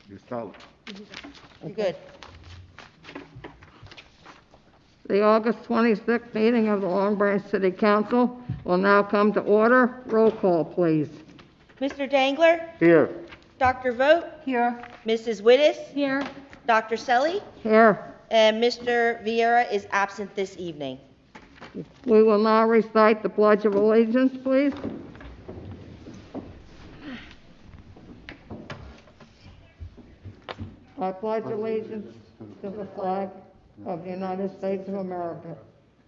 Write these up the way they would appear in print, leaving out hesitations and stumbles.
You're solid. You're good. The August 26th meeting of the Long Branch City Council will now come to order. Roll call, please. Mr. Dangler? Here. Dr. Vogt? Here. Mrs. Wittes? Here. Dr. Selly? Here. And Mr. Vieira is absent this evening. We will now recite the Pledge of Allegiance, please. I pledge allegiance to the flag of the United States of America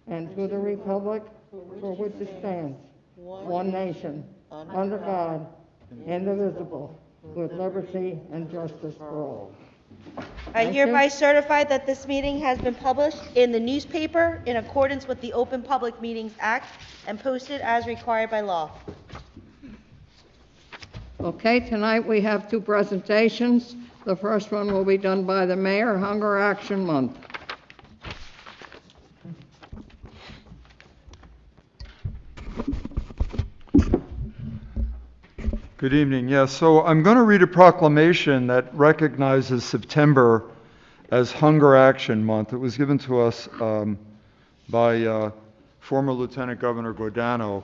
and to the republic for which it stands, one nation, under God, indivisible, with liberty and justice for all. I Thank hereby you. certify that this meeting has been published in the newspaper in accordance with the Open Public Meetings Act and posted as required by law. Okay, tonight we have two presentations. The first one will be done by the mayor, Hunger Action Month. Good evening. Yes, so I'm going to read a proclamation that recognizes September as Hunger Action Month. It was given to us by former Lieutenant Governor Guardano.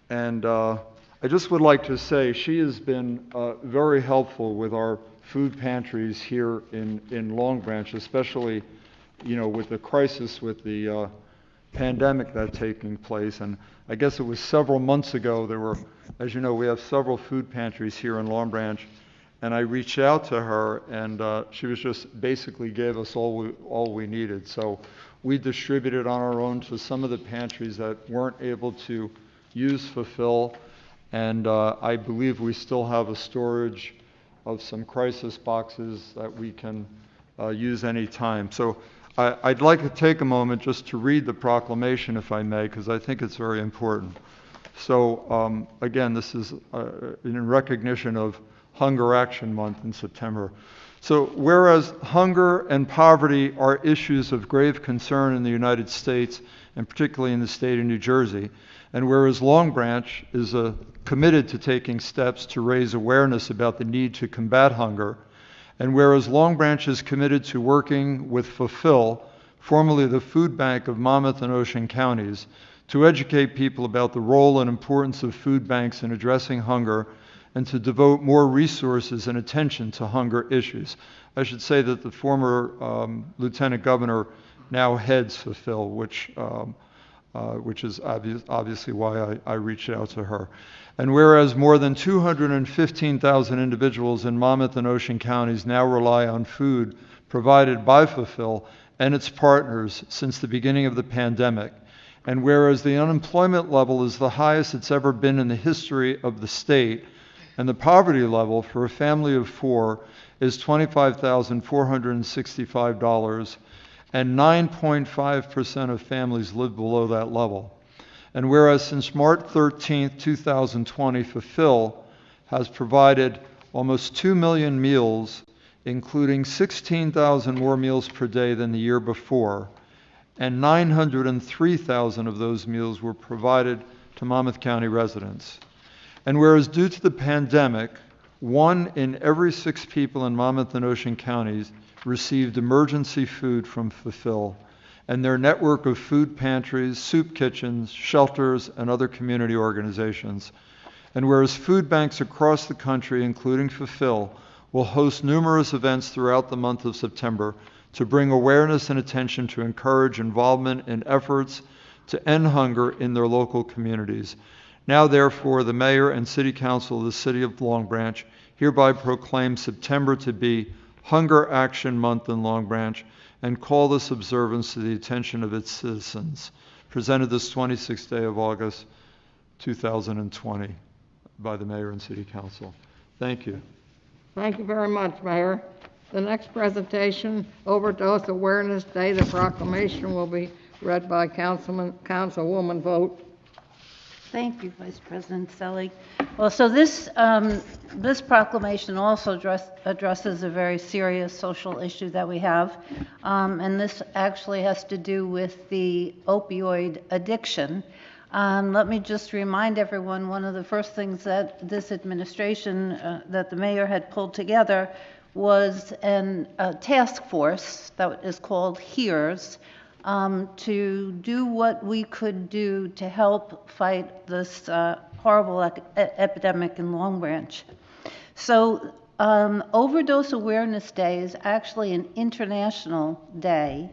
And I just would like to say she has been very helpful with our food pantries here in Long Branch, especially, with the crisis with the pandemic that's taking place. And I guess it was several months ago, there were, as you know, we have several food pantries here in Long Branch, and I reached out to her, and she was just basically gave us all we needed. So we distributed on our own to some of the pantries that weren't able to use Fulfill, and I believe we still have a storage of some crisis boxes that we can use any time. So I'd like to take a moment just to read the proclamation, if I may, because I think it's very important. So again, this is in recognition of Hunger Action Month in September. So whereas hunger and poverty are issues of grave concern in the United States, and particularly in the state of New Jersey, and whereas Long Branch is committed to taking steps to raise awareness about the need to combat hunger, and whereas Long Branch is committed to working with Fulfill, formerly the Food Bank of Monmouth and Ocean counties, to educate people about the role and importance of food banks in addressing hunger and to devote more resources and attention to hunger issues. I should say that the former Lieutenant Governor now heads Fulfill, which is obviously why I reached out to her. And whereas more than 215,000 individuals in Monmouth and Ocean counties now rely on food provided by Fulfill and its partners since the beginning of the pandemic, and whereas the unemployment level is the highest it's ever been in the history of the state, and the poverty level for a family of four is $25,465, and 9.5% of families live below that level. And whereas since March 13, 2020, Fulfill has provided almost 2 million meals, including 16,000 more meals per day than the year before, and 903,000 of those meals were provided to Monmouth County residents. And whereas due to the pandemic, 1 in every 6 people in Monmouth and Ocean counties received emergency food from Fulfill and their network of food pantries, soup kitchens, shelters, and other community organizations. And whereas food banks across the country, including Fulfill, will host numerous events throughout the month of September to bring awareness and attention to encourage involvement in efforts to end hunger in their local communities. Now, therefore, the Mayor and City Council of the City of Long Branch hereby proclaim September to be Hunger Action Month in Long Branch and call this observance to the attention of its citizens. Presented this 26th day of August, 2020 by the Mayor and City Council. Thank you. Thank you very much, Mayor. The next presentation, Overdose Awareness Day, the proclamation will be read by Councilwoman Vogt. Thank you, Vice President Selly. Well, so this proclamation also addresses a very serious social issue that we have, and this actually has to do with the opioid addiction. Let me just remind everyone, one of the first things that this administration, that the mayor had pulled together was a task force that is called HERES, to do what we could do to help fight this horrible epidemic in Long Branch. So Overdose Awareness Day is actually an international day,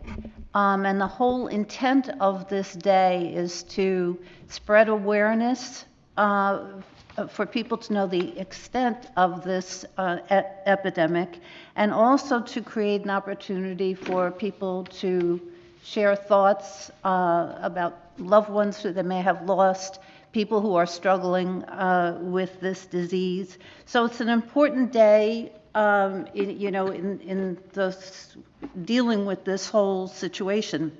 and the whole intent of this day is to spread awareness for people to know the extent of this epidemic, and also to create an opportunity for people to share thoughts about loved ones who they may have lost, people who are struggling with this disease. So it's an important day, in dealing with this whole situation.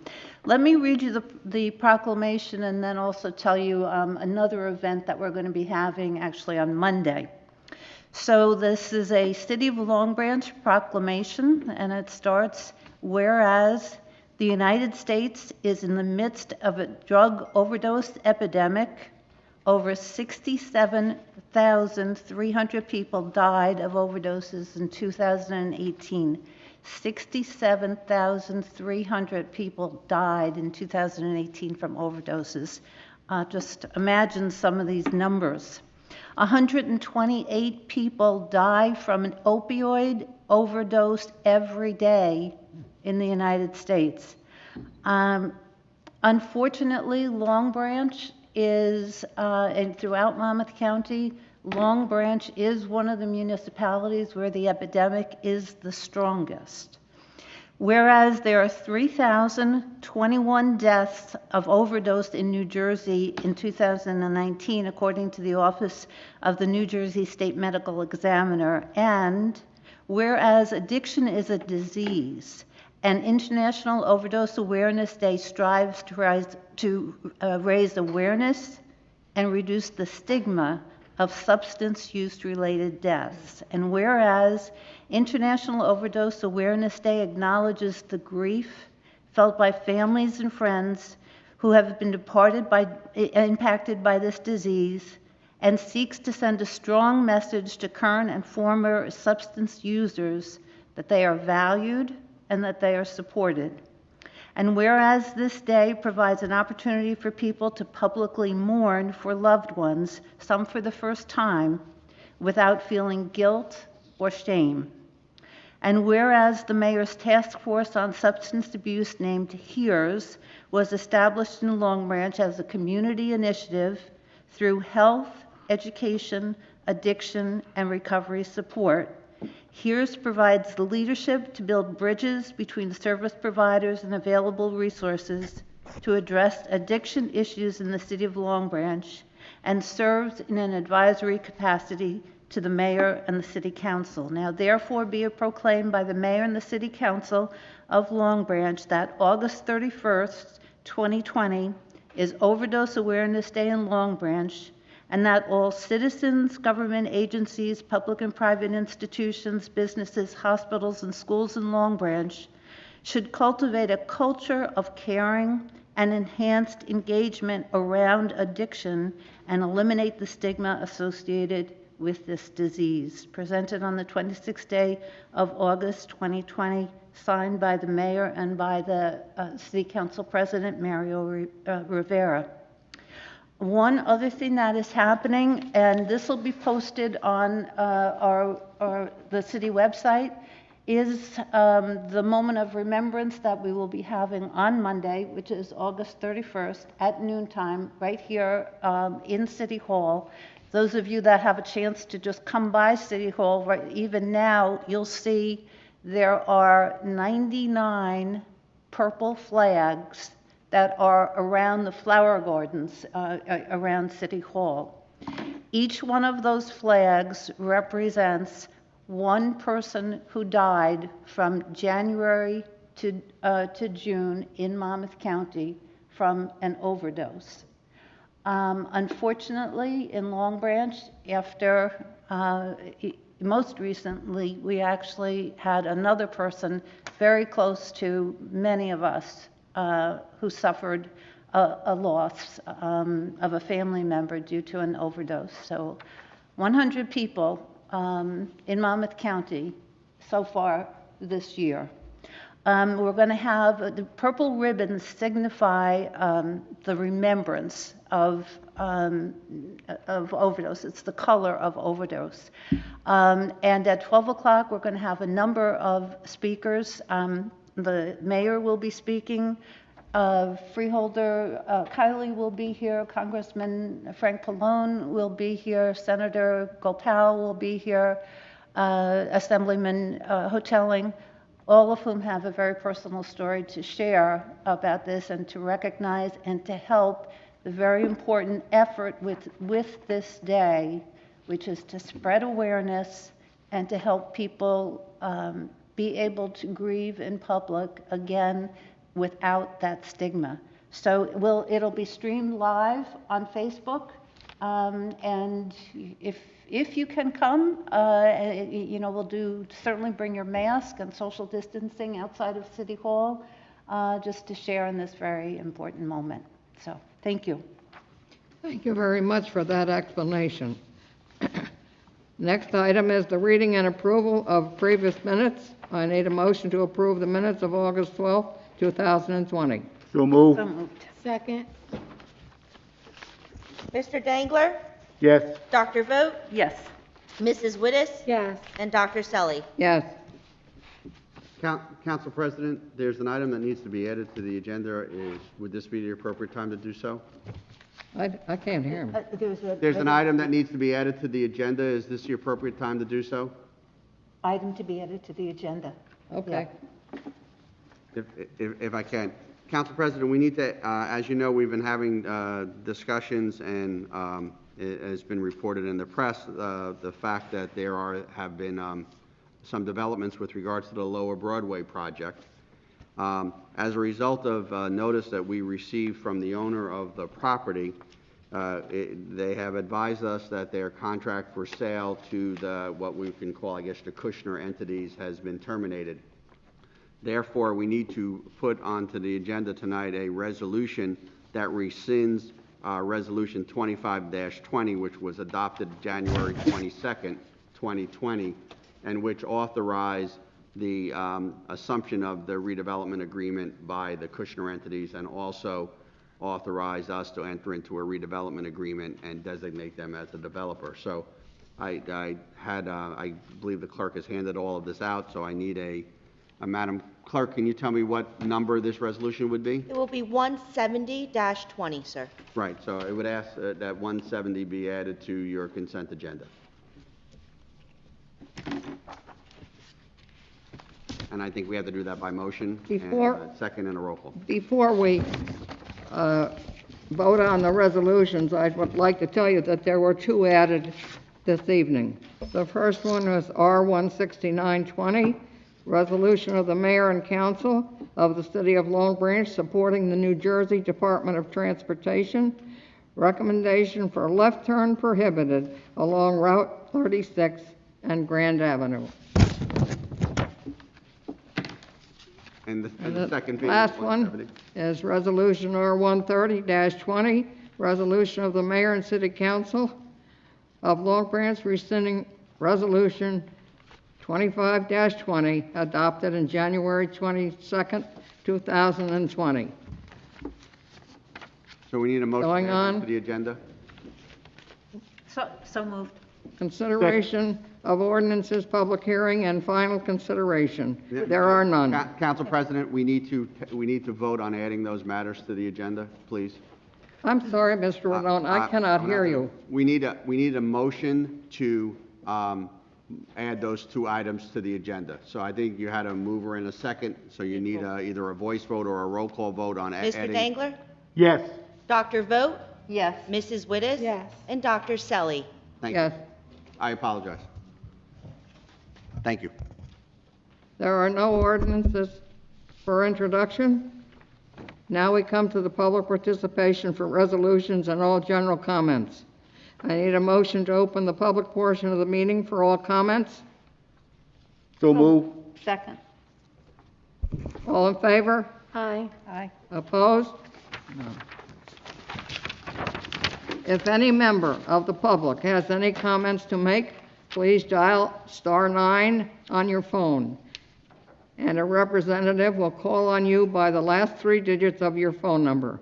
Let me read you the proclamation and then also tell you another event that we're going to be having actually on Monday. So this is a City of Long Branch proclamation, and it starts, whereas the United States is in the midst of a drug overdose epidemic. Over 67,300 people died of overdoses in 2018. 67,300 people died in 2018 from overdoses. Just imagine some of these numbers. 128 people die from an opioid overdose every day in the United States. Unfortunately, Long Branch is, and throughout Monmouth County, Long Branch is one of the municipalities where the epidemic is the strongest. Whereas there are 3,021 deaths of overdose in New Jersey in 2019, according to the Office of the New Jersey State Medical Examiner, and whereas addiction is a disease, and International Overdose Awareness Day strives to raise awareness and reduce the stigma of substance use-related deaths. And whereas International Overdose Awareness Day acknowledges the grief felt by families and friends who have been impacted by this disease, and seeks to send a strong message to current and former substance users that they are valued and that they are supported. And whereas this day provides an opportunity for people to publicly mourn for loved ones, some for the first time, without feeling guilt or shame. And whereas the Mayor's Task Force on Substance Abuse, named HERES, was established in Long Branch as a community initiative through health, education, addiction, and recovery support. HERES provides the leadership to build bridges between service providers and available resources to address addiction issues in the City of Long Branch, and serves in an advisory capacity to the Mayor and the City Council. Now therefore be it proclaimed by the Mayor and the City Council of Long Branch that August 31st, 2020 is Overdose Awareness Day in Long Branch, and that all citizens, government agencies, public and private institutions, businesses, hospitals, and schools in Long Branch should cultivate a culture of caring and enhanced engagement around addiction and eliminate the stigma associated with this disease. Presented on the 26th day of August 2020, signed by the Mayor and by the City Council President, Mario Rivera. One other thing that is happening, and this will be posted on the city website, is the moment of remembrance that we will be having on Monday, which is August 31st at noontime, right here in City Hall. Those of you that have a chance to just come by City Hall, right, even now, you'll see there are 99 purple flags that are around the flower gardens around City Hall. Each one of those flags represents one person who died from January to June in Monmouth County from an overdose. Unfortunately, in Long Branch, after most recently, we actually had another person very close to many of us who suffered a loss of a family member due to an overdose. So 100 people in Monmouth County so far this year. We're going to have the purple ribbons signify the remembrance of overdose. It's the color of overdose. And at 12 o'clock, we're going to have a number of speakers. The mayor will be speaking. Freeholder Kiley will be here. Congressman Frank Pallone will be here. Senator Gopal will be here. Assemblyman Hotelling, all of whom have a very personal story to share about this and to recognize and to help the very important effort with this day, which is to spread awareness and to help people be able to grieve in public again without that stigma. So it'll be streamed live on Facebook, and if you can come, we'll certainly bring your mask and social distancing outside of City Hall, just to share in this very important moment. So, thank you. Thank you very much for that explanation. Next item is the reading and approval of previous minutes. I need a motion to approve the minutes of August 12th, 2020. So move. So moved. Second. Mr. Dangler? Yes. Dr. Vogt? Yes. Mrs. Wittes? Yes. And Dr. Selly? Yes. Council President, there's an item that needs to be added to the agenda. Would this be the appropriate time to do so? I can't hear him. There's an item that needs to be added to the agenda. Is this the appropriate time to do so? Item to be added to the agenda. Okay. If I can. Council President, we need to, as you know, we've been having discussions, and it has been reported in the press, the fact that there have been some developments with regards to the Lower Broadway project. As a result of notice that we received from the owner of the property, they have advised us that their contract for sale to what we can call, I guess, the Kushner entities has been terminated. Therefore, we need to put onto the agenda tonight a resolution that rescinds Resolution 25-20, which was adopted January 22nd, 2020, and which authorized the assumption of the redevelopment agreement by the Kushner entities, and also authorized us to enter into a redevelopment agreement and designate them as a developer. So I believe the clerk has handed all of this out, so I need Madam Clerk, can you tell me what number this resolution would be? It will be 170-20, sir. Right, so I would ask that 170 be added to your consent agenda. And I think we have to do that by motion. Before- And second and a roll call. Before we vote on the resolutions, I would like to tell you that there were two added this evening. The first one was R-16920, resolution of the mayor and council of the city of Long Branch supporting the New Jersey Department of Transportation recommendation for left turn prohibited along Route 36 and Grand Avenue. And the second being Last one 170. is resolution R-130-20, resolution of the mayor and city council of Long Branch rescinding resolution 25-20 adopted in January 22nd, 2020. So we need a motion Going to add on. this to the agenda? So moved. Consideration of ordinances, public hearing, and final consideration. There are none. Council President, we need to vote on adding those matters to the agenda, please. I'm sorry, Mr. Rodone, I cannot hear you. We need a motion to add those two items to the agenda. So I think you had a mover and a second, so you need either a voice vote or a roll call vote on adding. Mr. Dangler? Yes. Dr. Vogt? Yes. Mrs. Wittes? Yes. And Dr. Selly? Thank you. Yes, I apologize. Thank you. there are no ordinances for introduction. Now we come to the public participation for resolutions and all general comments. I need a motion to open the public portion of the meeting for all comments. So move. Second. All in favor? Aye. Aye. Opposed? No. If any member of the public has any comments to make, please dial *9 on your phone, and a representative will call on you by the last 3 digits of your phone number.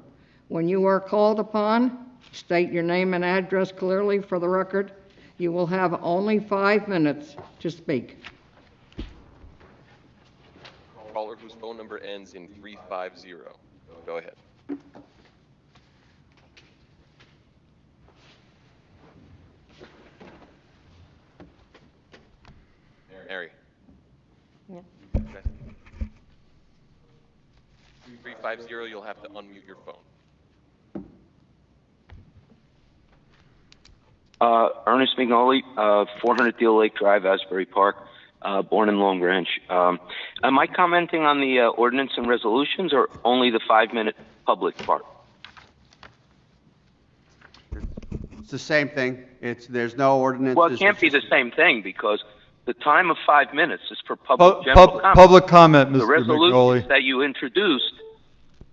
When you are called upon, state your name and address clearly for the record. You will have only 5 minutes to speak. Caller whose phone number ends in 350. Go ahead. Mary. Yeah. Okay. 350, you'll have to unmute your phone. Ernest McNally, 400 Deal Lake Drive, Asbury Park, born in Long Branch. Am I commenting on the ordinance and resolutions, or only the 5-minute public part? It's the same thing. There's no ordinances. Well, it can't be the same thing, because the time of 5 minutes is for general comment. Public comment, The Mr. resolutions McNally. that you introduced,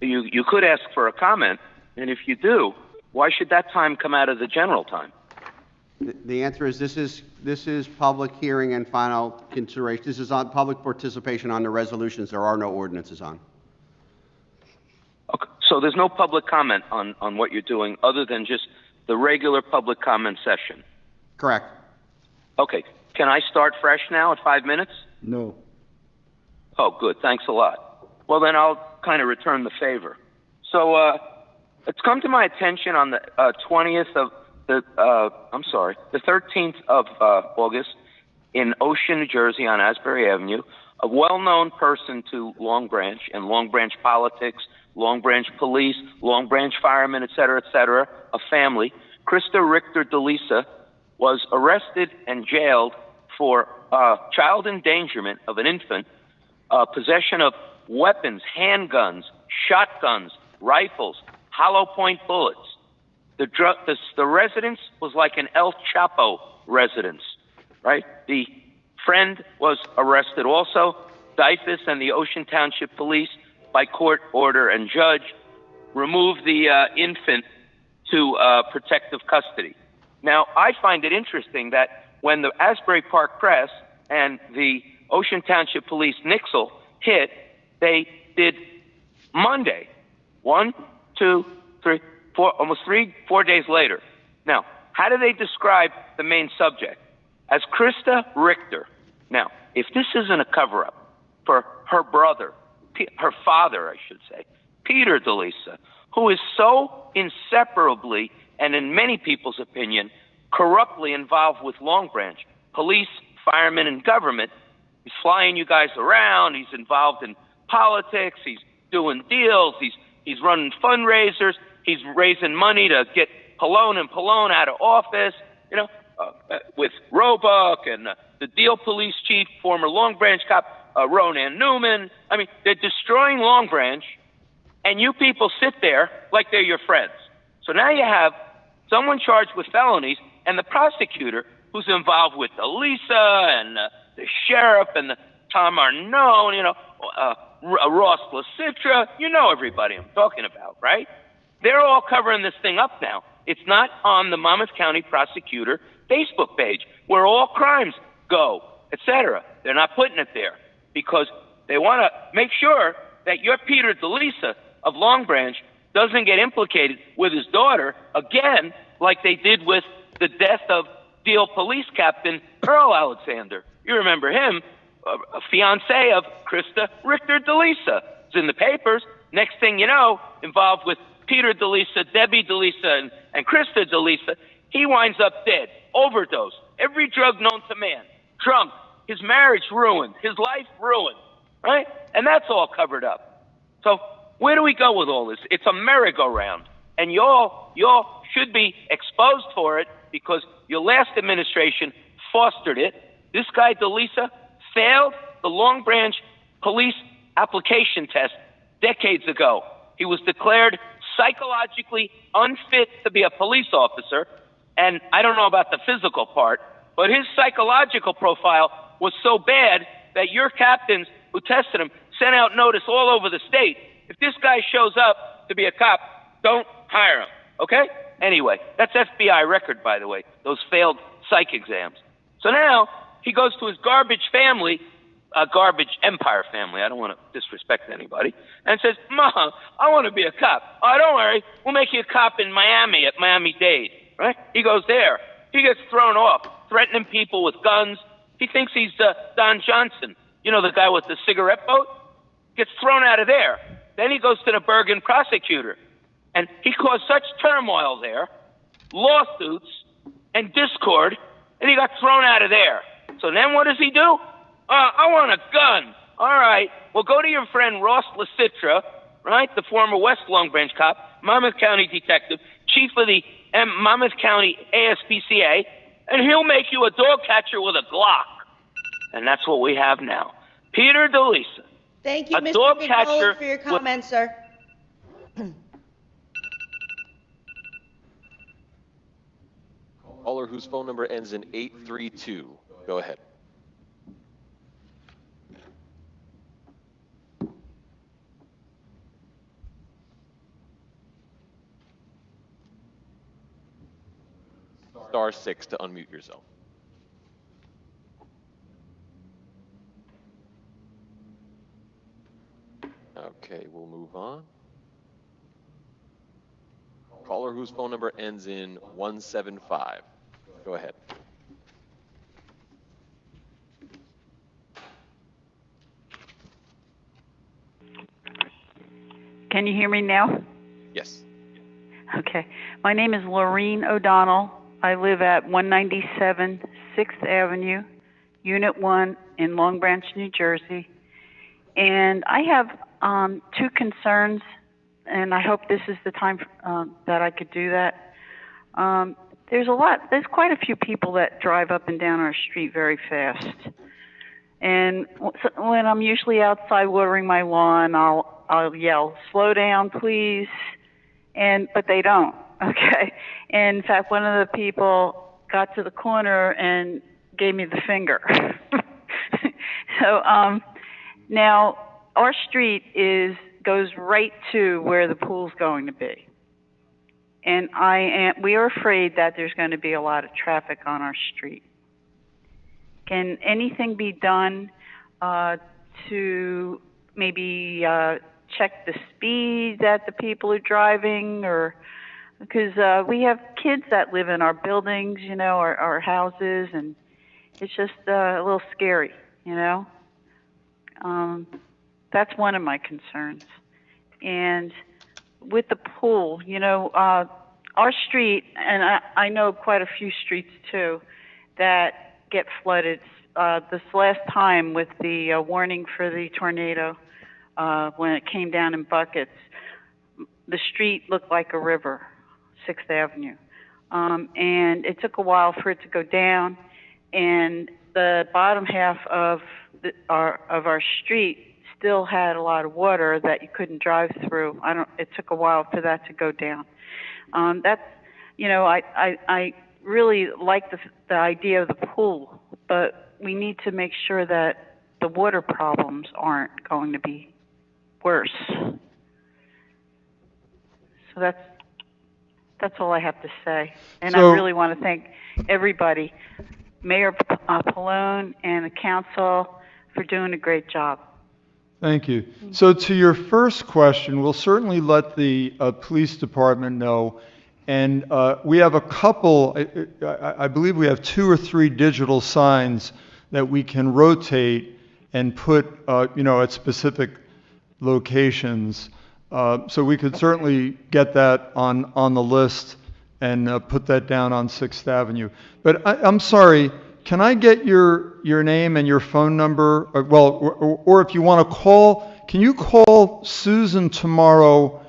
you could ask for a comment, and if you do, why should that time come out of the general time? The answer is this is public hearing and final consideration. This is on public participation on the resolutions. There are no ordinances on. Okay, so there's no public comment on what you're doing other than just the regular public comment session? Correct. Okay, can I start fresh now at 5 minutes? No. Oh, good, thanks a lot. Well, then I'll kind of return the favor. So, it's come to my attention on the 13th of August in Ocean, New Jersey on Asbury Avenue, a well-known person to Long Branch and Long Branch politics, Long Branch police, Long Branch firemen, et cetera, a family, Krista Richter DeLisa, was arrested and jailed for child endangerment of an infant, possession of weapons, handguns, shotguns, rifles, hollow point bullets. The residence was like an El Chapo residence, right? The friend was arrested also. DYFS and the Ocean Township Police, by court order and judge, removed the infant to protective custody. Now, I find it interesting that when the Asbury Park Press and the Ocean Township Police Nixle hit, they did Monday, 1, 2, 3, 4, almost 4 days later. Now, how do they describe the main subject? As Krista Richter. Now, if this isn't a cover-up for her brother, her father, I should say, Peter DeLisa, who is so inseparably, and in many people's opinion, corruptly involved with Long Branch, police, firemen, and government. He's flying you guys around. He's involved in politics. He's doing deals. He's running fundraisers. He's raising money to get Pallone and Pallone out of office, with Roebuck and the Deal police chief, former Long Branch cop, Ronan Newman. I mean, they're destroying Long Branch, and you people sit there like they're your friends. So now you have someone charged with felonies and the prosecutor who's involved with the Lisa and the sheriff and the Tom Arnone, Ross LaCitra. You know everybody I'm talking about, right? They're all covering this thing up now. It's not on the Monmouth County prosecutor Facebook page where all crimes go, etc. They're not putting it there because they want to make sure that your Peter DeLisa of Long Branch doesn't get implicated with his daughter again, like they did with the death of Deal Police Captain Earl Alexander. You remember him, a fiance of Krista Richter DeLisa. It's in the papers. Next thing you know, involved with Peter DeLisa, Debbie DeLisa, and Krista DeLisa, he winds up dead, overdose, every drug known to man, drunk, his marriage ruined, his life ruined, right? And that's all covered up. So where do we go with all this? It's a merry-go-round, and y'all should be exposed for it because your last administration fostered it. This guy DeLisa failed the Long Branch police application test decades ago. He was declared psychologically unfit to be a police officer, and I don't know about the physical part, but his psychological profile was so bad that your captains who tested him sent out notice all over the state. If this guy shows up to be a cop, don't hire him, okay? Anyway, that's FBI record, by the way, those failed psych exams. So now he goes to his garbage family, garbage empire family. I don't want to disrespect anybody. And says, "Mom, I want to be a cop." "Oh, don't worry. We'll make you a cop in Miami at Miami-Dade." Right? He goes there. He gets thrown off, threatening people with guns. He thinks he's Don Johnson, you know, the guy with the cigarette boat. Gets thrown out of there. Then he goes to the Bergen prosecutor. And he caused such turmoil there, lawsuits and discord, and he got thrown out of there. So then what does he do? "I want a gun." "All right, well, go to your friend Ross LaCitra, right, the former West Long Branch cop, Monmouth County detective, chief of the Monmouth County ASPCA, and he'll make you a dog catcher with a Glock." And that's what we have now. Peter DeLisa. Thank you, A Mr. dog McMullen, catcher for your with- comments, sir. Caller whose phone number ends in 832. Go ahead. *6 to unmute yourself. Okay, we'll move on. Caller whose phone number ends in 175. Go ahead. Can you hear me now? Yes. Okay. My name is Laureen O'Donnell. I live at 197 6th Avenue, Unit 1 in Long Branch, New Jersey. And I have two concerns, and I hope this is the time that I could do that. There's quite a few people that drive up and down our street very fast. And when I'm usually outside watering my lawn, I'll yell, "Slow down, please." But they don't. Okay. And in fact, one of the people got to the corner and gave me the finger. So now our street goes right to where the pool's going to be. And we are afraid that there's going to be a lot of traffic on our street. Can anything be done to maybe check the speed that the people are driving, or because we have kids that live in our buildings, you know, our houses, and it's just a little scary, you know. That's one of my concerns. And with the pool, you know, our street, and I know quite a few streets too, that get flooded. This last time with the warning for the tornado, when it came down in buckets, the street looked like a river, 6th Avenue. And it took a while for it to go down, and the bottom half of our street still had a lot of water that you couldn't drive through. It took a while for that to go down. That's, you know, I really like the idea of the pool, but we need to make sure that the water problems aren't going to be worse. So that's all I have to say. And So- I really want to thank everybody, Mayor Pallone and the council, for doing a great job. Thank you. So to your first question, we'll certainly let the police department know. And we have a couple, I believe we have 2 or 3 digital signs that we can rotate and put, you know, at specific locations. So we could certainly get that on the list and put that down on 6th Avenue. But I'm sorry, can I get your name and your phone number? Or if you want to call, can you call Susan tomorrow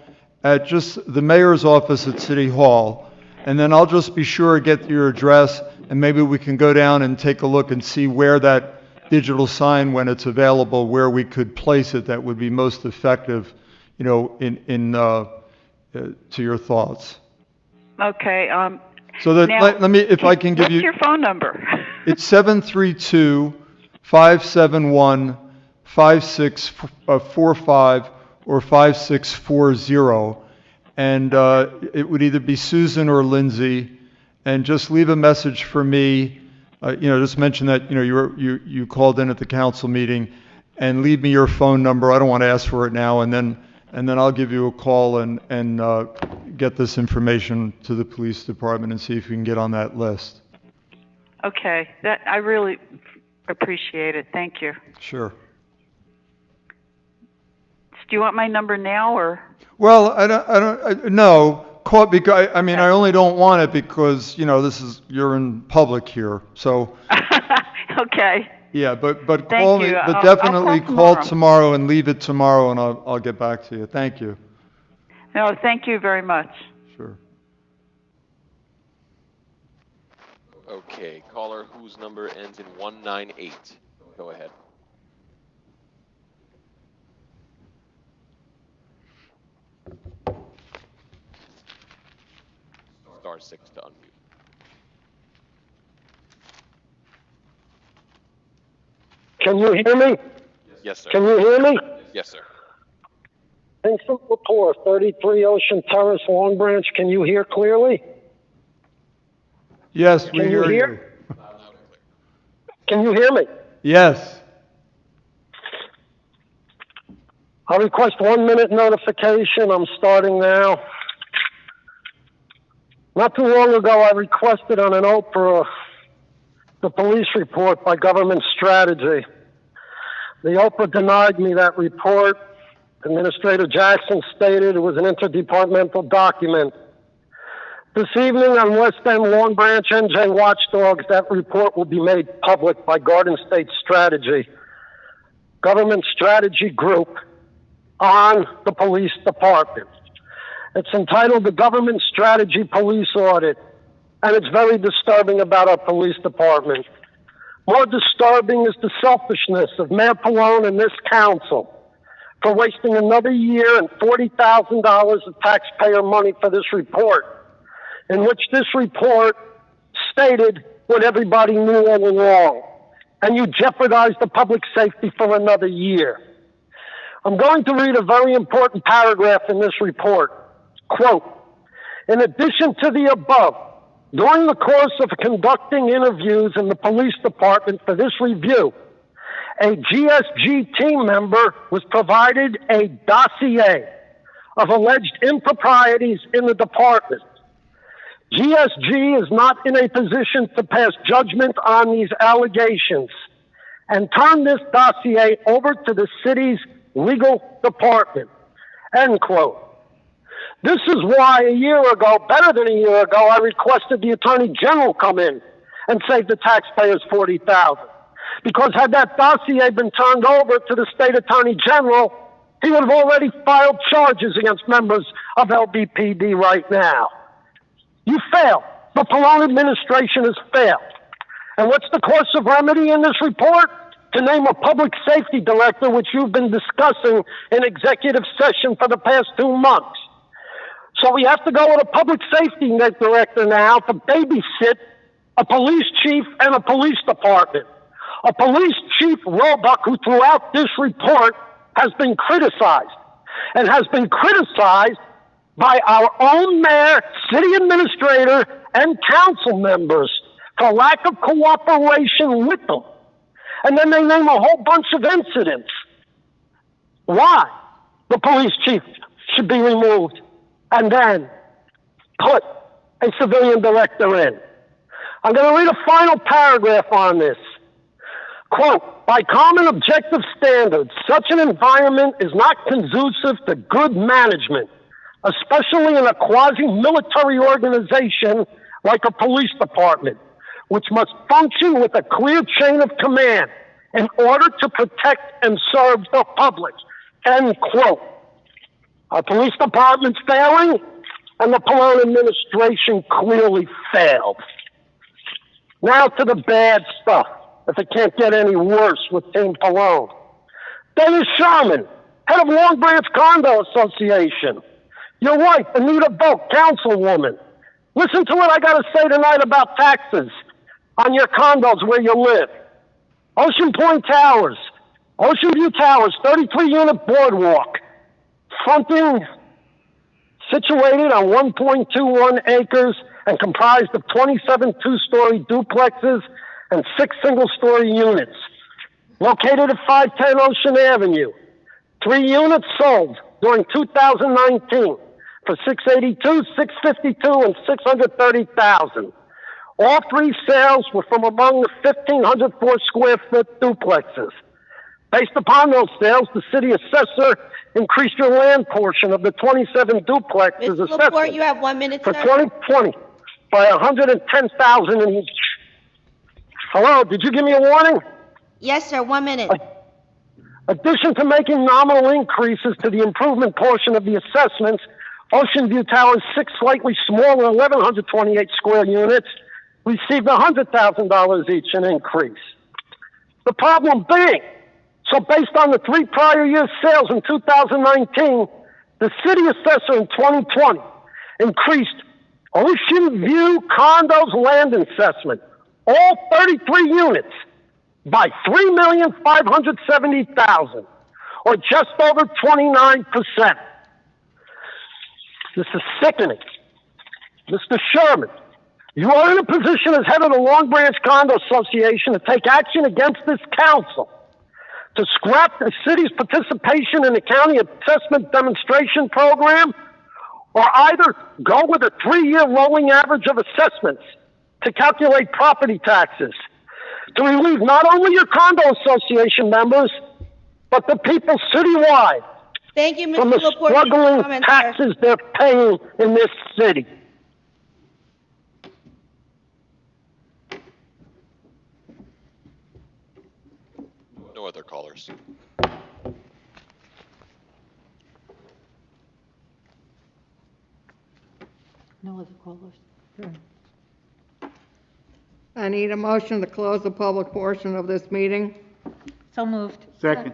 at just the mayor's office at City Hall? And then I'll just be sure to get your address, and maybe we can go down and take a look and see where that digital sign, when it's available, where we could place it that would be most effective, you know, to your thoughts. Okay. So that, Now, let me, if I can give you. What's your phone number? It's 732-571-5645 or 5640. and it would either be Susan or Lindsay, and just leave a message for me. Just mention that, you called in at the council meeting, and leave me your phone number. I don't want to ask for it now, and then I'll give you a call and get this information to the police department and see if we can get on that list. Okay, that I really appreciate it. Thank you. Sure. Do you want my number now or? Well, I don't, no, because, I only don't want it because, you're in public here, so. Okay. Yeah, but Thank call me, you. but I'll definitely call call tomorrow and leave it tomorrow, and I'll get back to you. Thank you. No, thank you very much. Sure. Okay, caller whose number ends in 198. Go ahead. *6 to unmute. Can you hear me? Yes, sir. Can you hear me? Yes, sir. Vincent Lepore, 33 Ocean Terrace, Long Branch. Can you hear clearly? Yes, we Can you hear you. hear? Can you hear me? Yes. I request 1 minute notification. I'm starting now. Not too long ago, I requested on an Oprah the police report by Government Strategy. The Oprah denied me that report. Administrator Jackson stated it was an interdepartmental document. This evening on West End Long Branch NJ Watchdogs, that report will be made public by Garden State Strategy, Government Strategy Group, on the police department. It's entitled the Government Strategy Police Audit, and it's very disturbing about our police department. More disturbing is the selfishness of Mayor Pallone and this council for wasting another year and $40,000 of taxpayer money for this report, in which this report stated what everybody knew all along, and you jeopardized the public safety for another year. I'm going to read a very important paragraph in this report. Quote, in addition to the above, during the course of conducting interviews in the police department for this review, a GSG team member was provided a dossier of alleged improprieties in the department. GSG is not in a position to pass judgment on these allegations and turn this dossier over to the city's legal department. End quote. This is why a year ago, better than a year ago, I requested the Attorney General come in and save the taxpayers $40,000. Because had that dossier been turned over to the State Attorney General, he would have already filed charges against members of LBPD right now. You failed. The Pallone administration has failed. And what's the course of remedy in this report? To name a public safety director, which you've been discussing in executive session for the past 2 months. So we have to go with a public safety director now to babysit a police chief and a police department. A police chief, Roebuck, who throughout this report has been criticized, and has been criticized by our own mayor, city administrator, and council members for lack of cooperation with them. And then they name a whole bunch of incidents. Why the police chief should be removed and then put a civilian director in. I'm going to read a final paragraph on this. Quote, by common objective standards, such an environment is not conducive to good management, especially in a quasi-military organization like a police department, which must function with a clear chain of command in order to protect and serve the public. End quote. Our police department's failing, and the Pallone administration clearly failed. Now to the bad stuff, if it can't get any worse with Team Pallone. Dennis Sherman, head of Long Branch Condo Association. Your wife, Anita Boak, councilwoman. Listen to what I got to say tonight about taxes on your condos where you live. Ocean Point Towers, Ocean View Towers, 33-unit boardwalk, fronting situated on 1.21 acres and comprised of 27 two-story duplexes and 6 single-story units. Located at 510 Ocean Avenue. 3 units sold during 2019 for $682, $652, and $630,000. All 3 sales were from among the 1,504 square foot duplexes. Based upon those sales, the city assessor increased your land portion of the 27 duplexes Mr. Laporte, assessment you have 1 minute, for sir. 2020 by $110,000 in each. Hello, did you give me a warning? Yes, sir, 1 minute. Addition to making nominal increases to the improvement portion of the assessments, Ocean View Tower's 6 slightly smaller 1,128 square units received $100,000 each in increase. The problem being, so based on the 3 prior years' sales in 2019, the city assessor in 2020 increased Ocean View Condos land assessment, all 33 units, by $3,570,000, or just over 29%. This is sickening. Mr. Sherman, you are in a position as head of the Long Branch Condo Association to take action against this council, to scrap the city's participation in the county assessment demonstration program, or either go with a 3-year rolling average of assessments to calculate property taxes, to relieve not only your condo association members, but the people citywide Thank you, from Mr. the Laporte. for your struggling comments, sir. taxes they're paying in this city. No other callers. No other callers. I need a motion to close the public portion of this meeting. So moved. Second.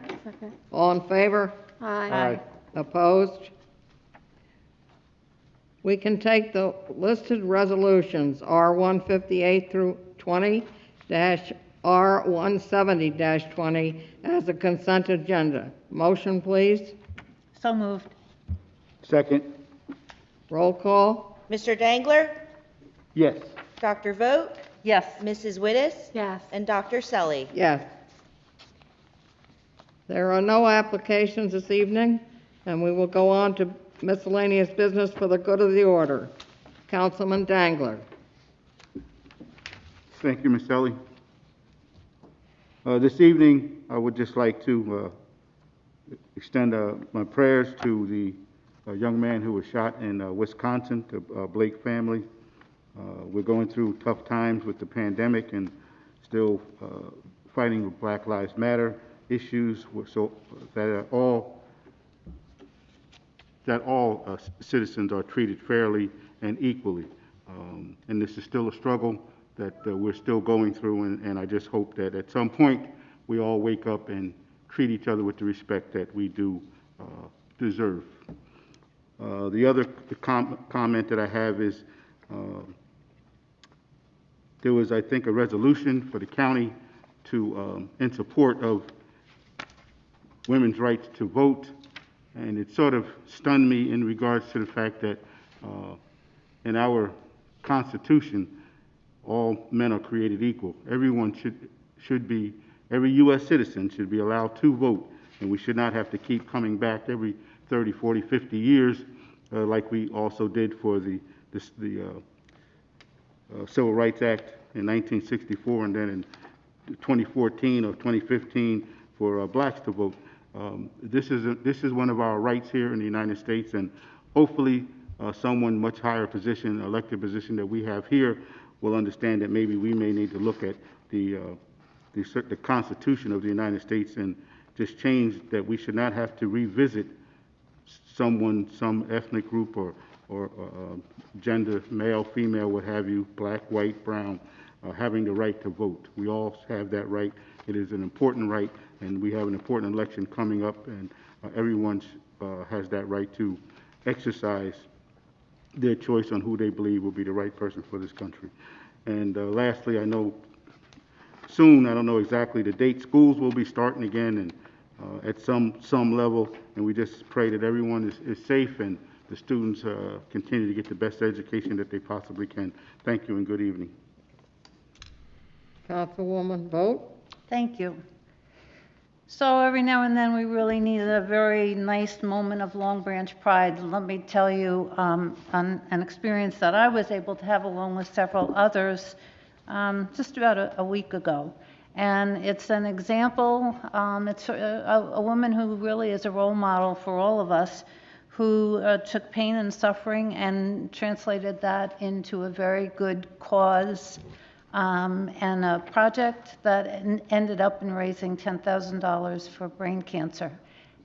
All in favor? Aye. Opposed? We can take the listed resolutions, R-158 through 20, R-170-20, as a consent agenda. Motion, please. So moved. Second. Roll call. Mr. Dangler, Yes. Dr. Vogt, Yes. Mrs. Wittes, Yes. and Dr. Selly. Yes. There are no applications this evening, and we will go on to miscellaneous business for the good of the order. Councilman Dangler. Thank you, Ms. Selly. This evening, I would just like to extend my prayers to the young man who was shot in Wisconsin, the Blake family. We're going through tough times with the pandemic and still fighting with Black Lives Matter issues, so that all citizens are treated fairly and equally. And this is still a struggle that we're still going through, and I just hope that at some point we all wake up and treat each other with the respect that we do deserve. The other comment that I have is there was, I think, a resolution for the county to in support of women's rights to vote, and it sort of stunned me in regards to the fact that in our Constitution, all men are created equal. Everyone should be, every U.S. citizen should be allowed to vote, and we should not have to keep coming back every 30, 40, 50 years like we also did for the Civil Rights Act in 1964, and then in 2014 or 2015 for blacks to vote. This is one of our rights here in the United States, and hopefully someone much higher position, elected position that we have here, will understand that maybe we may need to look at the Constitution of the United States and just change that we should not have to revisit some ethnic group or gender, male, female, what have you, black, white, brown, having the right to vote. We all have that right. It is an important right, and we have an important election coming up, and everyone has that right to exercise their choice on who they believe will be the right person for this country. And lastly, I know soon, I don't know exactly the date, schools will be starting again, and at some level, and we just pray that everyone is safe and the students continue to get the best education that they possibly can. Thank you and good evening. Councilwoman Vogt? Thank you. So every now and then, we really need a very nice moment of Long Branch pride. Let me tell you an experience that I was able to have along with several others just about a week ago. And it's an example, it's a woman who really is a role model for all of us, who took pain and suffering and translated that into a very good cause, and a project that ended up in raising $10,000 for brain cancer.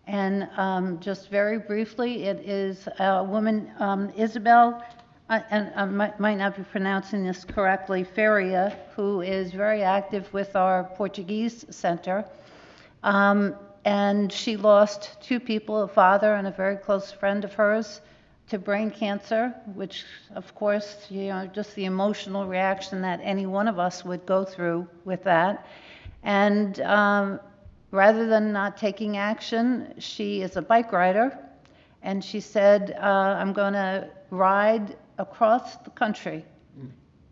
And just very briefly, it is a woman, Isabel, and I might not be pronouncing this correctly, Feria, who is very active with our Portuguese center. And she lost two people, a father and a very close friend of hers, to brain cancer, which, of course, just the emotional reaction that any one of us would go through with that. And rather than not taking action, she is a bike rider, and she said, I'm going to ride across the country,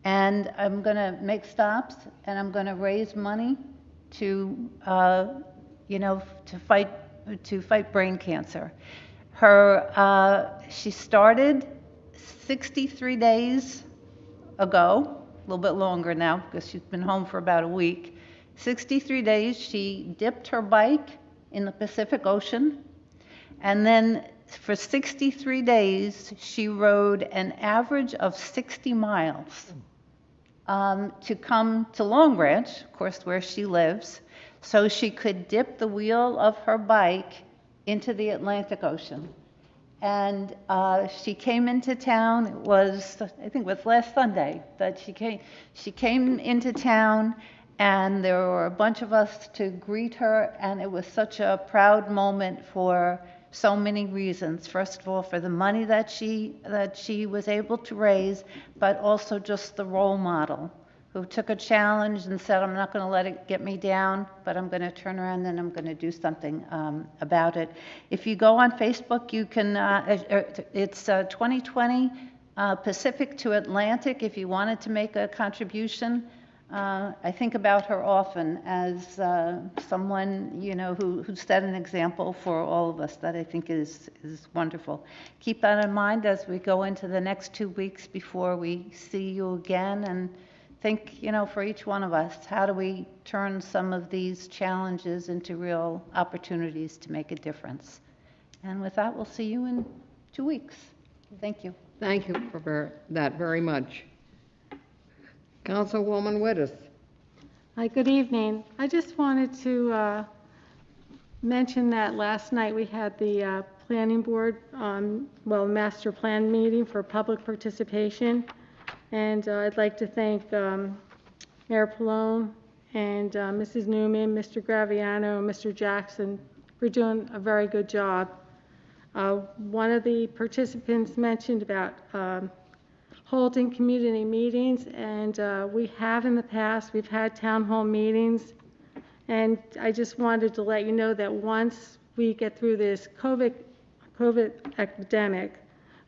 and I'm going to make stops, and I'm going to raise money to, to fight brain cancer. She started 63 days ago, a little bit longer now because she's been home for about a week. 63 days, she dipped her bike in the Pacific Ocean, and then for 63 days, she rode an average of 60 miles to come to Long Branch, of course, where she lives, so she could dip the wheel of her bike into the Atlantic Ocean. And she came into town, it was, I think it was last Sunday that she came into town, and there were a bunch of us to greet her, and it was such a proud moment for so many reasons. First of all, for the money that she was able to raise, but also just the role model who took a challenge and said, I'm not going to let it get me down, but I'm going to turn around and I'm going to do something about it. If you go on Facebook, you can, it's 2020 Pacific to Atlantic. If you wanted to make a contribution, I think about her often as someone, who set an example for all of us that I think is wonderful. Keep that in mind as we go into the next 2 weeks before we see you again, and think, for each one of us, how do we turn some of these challenges into real opportunities to make a difference? And with that, we'll see you in 2 weeks. Thank you. Thank you for that very much. Councilwoman Wittes. Hi, good evening. I just wanted to mention that last night we had the planning board, master plan meeting for public participation. And I'd like to thank Mayor Pallone and Mrs. Newman, Mr. Graviano, and Mr. Jackson for doing a very good job. One of the participants mentioned about holding community meetings, and we have in the past, we've had town hall meetings, and I just wanted to let you know that once we get through this COVID epidemic,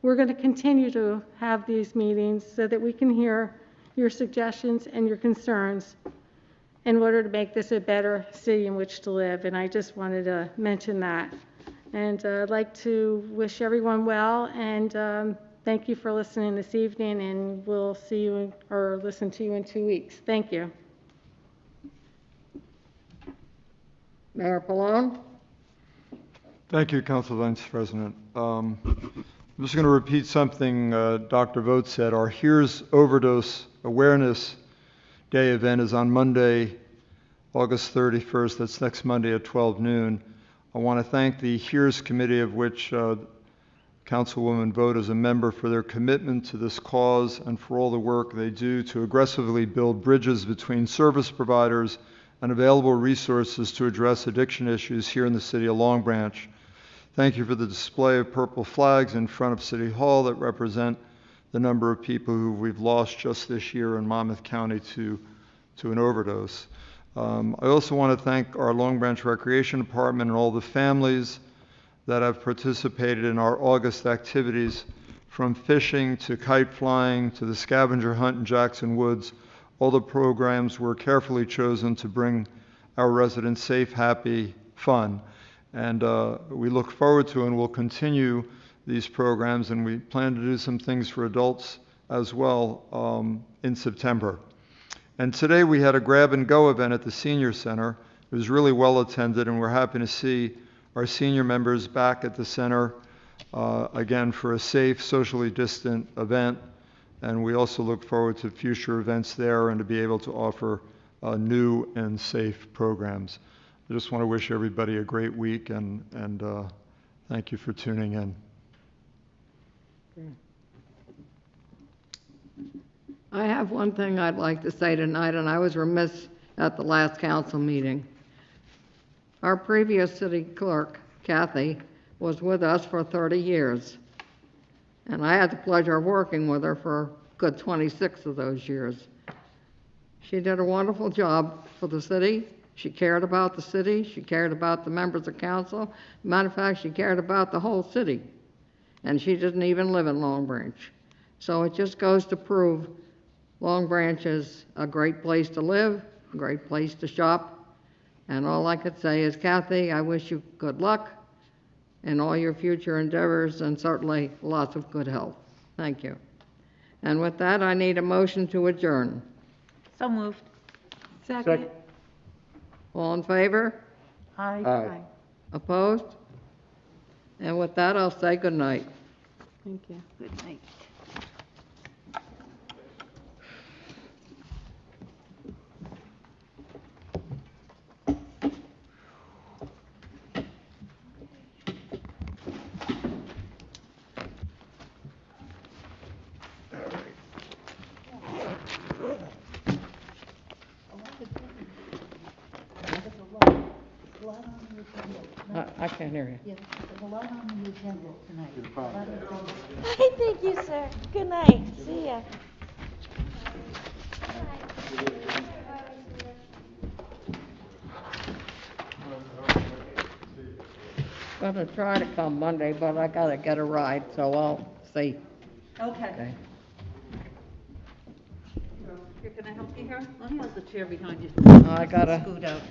we're going to continue to have these meetings so that we can hear your suggestions and your concerns in order to make this a better city in which to live. And I just wanted to mention that. And I'd like to wish everyone well, and thank you for listening this evening, and we'll see you or listen to you in 2 weeks. Thank you. Mayor Pallone. Thank you, Council Vice President. I'm just going to repeat something Dr. Vogt said. Our Here's Overdose Awareness Day event is on Monday, August 31st. That's next Monday at 12 noon. I want to thank the Here's Committee, of which Councilwoman Vogt is a member, for their commitment to this cause and for all the work they do to aggressively build bridges between service providers and available resources to address addiction issues here in the city of Long Branch. Thank you for the display of purple flags in front of City Hall that represent the number of people who we've lost just this year in Monmouth County to an overdose. I also want to thank our Long Branch Recreation Department and all the families that have participated in our August activities, from fishing to kite flying to the scavenger hunt in Jackson Woods. All the programs were carefully chosen to bring our residents safe, happy fun. And we look forward to and will continue these programs, and we plan to do some things for adults as well in September. And today we had a grab and go event at the Senior Center. It was really well attended, and we're happy to see our senior members back at the center again for a safe, socially distant event. And we also look forward to future events there and to be able to offer new and safe programs. I just want to wish everybody a great week, and thank you for tuning in. I have one thing I'd like to say tonight, and I was remiss at the last council meeting. Our previous city clerk, Kathy, was with us for 30 years, and I had the pleasure of working with her for a good 26 of those years. She did a wonderful job for the city. She cared about the city. She cared about the members of council. Matter of fact, she cared about the whole city, and she didn't even live in Long Branch. So it just goes to prove Long Branch is a great place to live, a great place to shop, and all I could say is, Kathy, I wish you good luck in all your future endeavors, and certainly lots of good health. Thank you. And with that, I need a motion to adjourn. So moved. Second. All in favor? Aye. Opposed? And with that, I'll say good night. Thank you. Good night. I can't hear you. Yes, there's a lot on the agenda tonight. Hi, thank you, sir. Good night. See ya. Gonna try to come Monday, but I gotta get a ride, so I'll see. Okay. Here, can I help you here? Let me hold the chair behind you. I gotta- Scoot out.